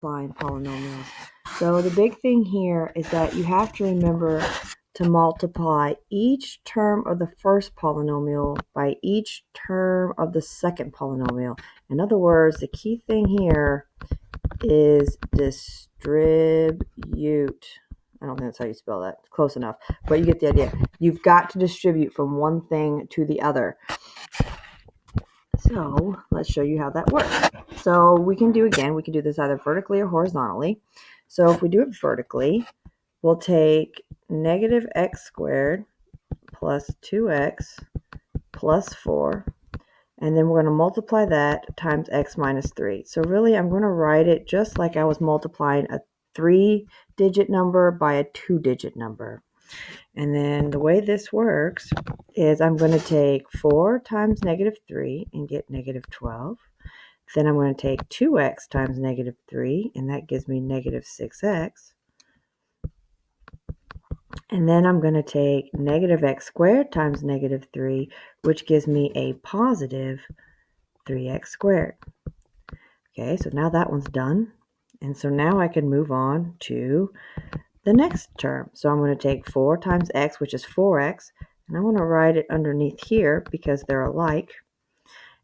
multiplying polynomials. So the big thing here is that you have to remember to multiply each term of the first polynomial by each term of the second polynomial. In other words, the key thing here is distribute. I don't think that's how you spell that. Close enough, but you get the idea. You've got to distribute from one thing to the other. So let's show you how that works. So we can do this either vertically or horizontally. So if we do it vertically, we'll take negative x squared plus 2x plus 4, and then we're going to multiply that times x minus 3. So really, I'm going to write it just like I was multiplying a 3-digit number by a 2-digit number. And then the way this works is I'm going to take 4 times negative 3 and get negative 12. Then I'm going to take 2x times negative 3, and that gives me negative 6x. And then I'm going to take negative x squared times negative 3, which gives me a positive 3x squared. Okay, so now that one's done. And so now I can move on to the next term. So I'm going to take 4 times x, which is 4x, and I want to write it underneath here because they're alike.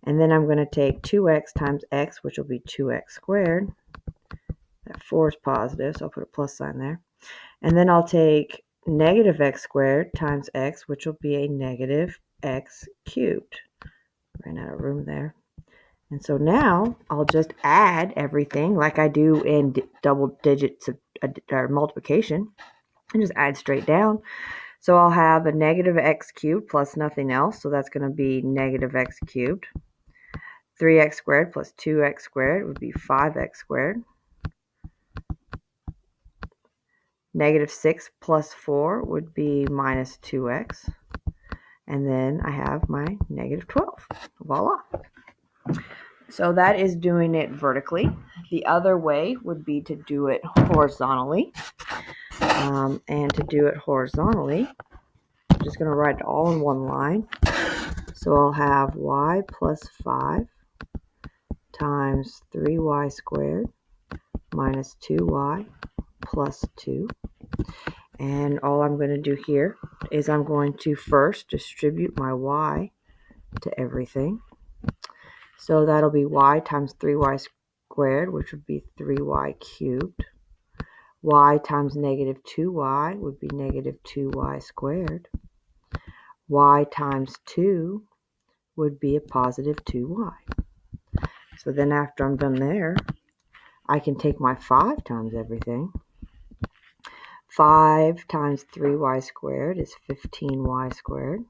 And then I'm going to take 2x times x, which will be 2x squared. That 4 is positive, so I'll put a plus sign there. And then I'll take negative x squared times x, which will be a negative x cubed. Ran out of room there. And so now I'll just add everything like I do in double digits or multiplication, and just add straight down. So I'll have a negative x cubed plus nothing else, so that's going to be negative x cubed. 3x squared plus 2x squared would be 5x squared. Negative 6 plus 4 would be minus 2x. And then I have my negative 12. Voila. So that is doing it vertically. The other way would be to do it horizontally. And to do it horizontally, I'm just going to write it all in one line. So I'll have y plus 5 times 3y squared minus 2y plus 2. And all I'm going to do here is I'm going to first distribute my y to everything. So that'll be y times 3y squared, which would be 3y cubed. Y times negative 2y would be negative 2y squared. Y times 2 would be a positive 2y. So then after I'm done there, I can take my 5 times everything. 5 times 3y squared is 15y squared.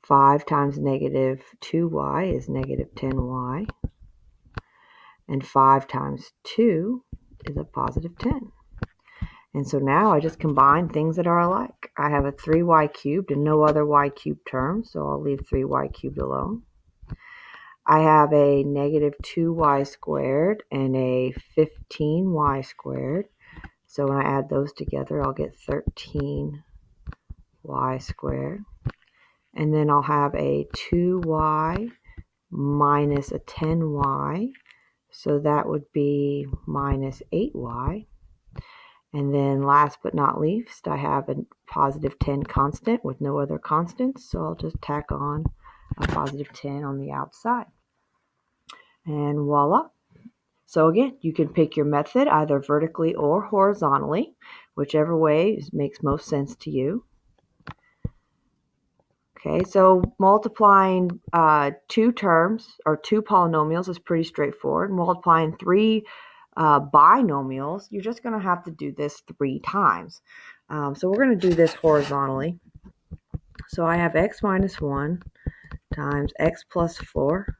5 times negative 2y is negative 10y. And 5 times 2 is a positive 10. And so now I just combine things that are alike. I have a 3y cubed and no other y cubed terms, so I'll leave 3y cubed alone. I have a negative 2y squared and a 15y squared. So when I add those together, I'll get 13y squared. And then I'll have a 2y minus a 10y. So that would be minus 8y. And then last but not least, I have a positive 10 constant with no other constants. So I'll just tack on a positive 10 on the outside. And voila. So again, you can pick your method either vertically or horizontally, whichever way makes most sense to you. Okay, so multiplying 2 terms or 2 polynomials is pretty straightforward. Multiplying 3 binomials, you're just going to have to do this 3 times. So we're going to do this horizontally. So I have x minus 1 times x plus 4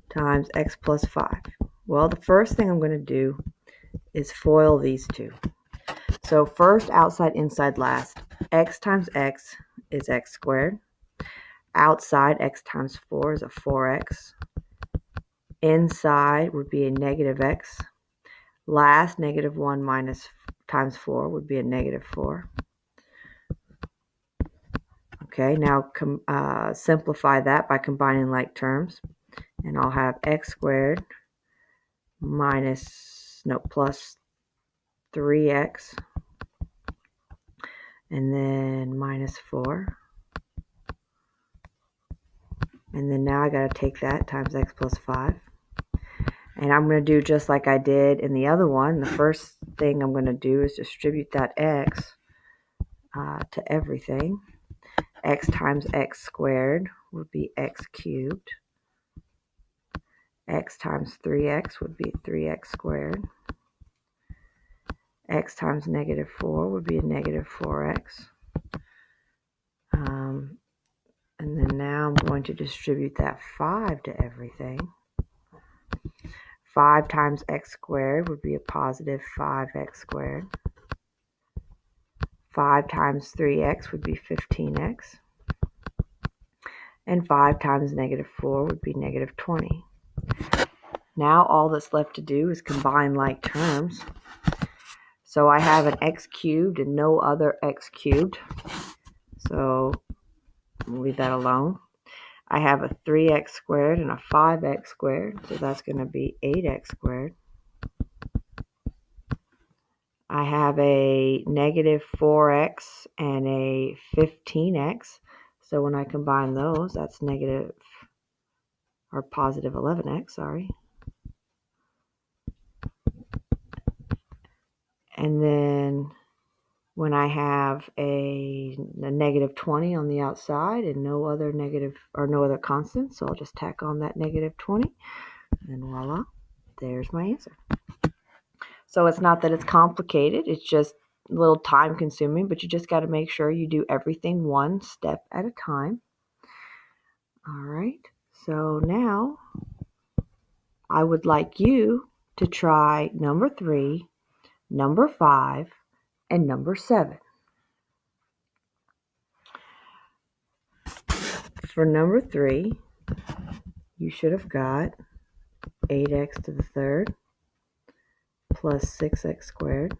times x plus 5. Well, the first thing I'm going to do is FOIL these two. So first, outside, inside, last. X times x is x squared. Outside, x times 4 is a 4x. Inside would be a negative x. Last, negative 1 minus times 4 would be a negative 4. Okay, now simplify that by combining like terms. And I'll have x squared plus 3x, and then minus 4. And then now I got to take that times x plus 5. And I'm going to do just like I did in the other one. The first thing I'm going to do is distribute that x to everything. X times x squared would be x cubed. X times 3x would be 3x squared. X times negative 4 would be a negative 4x. And then now I'm going to distribute that 5 to everything. 5 times x squared would be a positive 5x squared. 5 times 3x would be 15x. And 5 times negative 4 would be negative 20. Now all that's left to do is combine like terms. So I have an x cubed and no other x cubed. So we'll leave that alone. I have a 3x squared and a 5x squared. So that's going to be 8x squared. I have a negative 4x and a 15x. So when I combine those, that's negative or positive 11x, sorry. And then when I have a negative 20 on the outside and no other negative or no other constant, so I'll just tack on that negative 20, and voila, there's my answer. So it's not that it's complicated, it's just a little time consuming, but you just got to make sure you do everything one step at a time. All right, so now I would like you to try number 3, number 5, and number 7. For number 3, you should have got 8x to the third plus 6x squared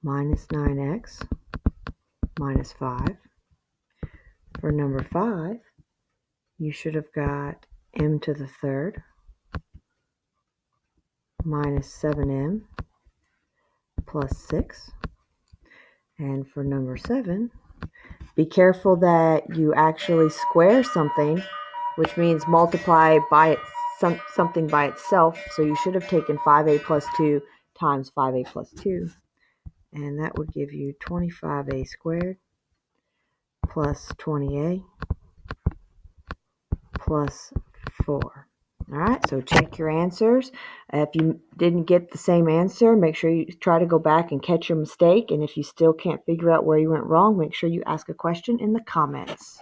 minus 9x minus 5. For number 5, you should have got m to the third minus 7m plus 6. And for number 7, be careful that you actually square something, which means multiply by something by itself. So you should have taken 5a plus 2 times 5a plus 2. And that would give you 25a squared plus 20a plus 4. All right, so check your answers. If you didn't get the same answer, make sure you try to go back and catch your mistake. And if you still can't figure out where you went wrong, make sure you ask a question in the comments.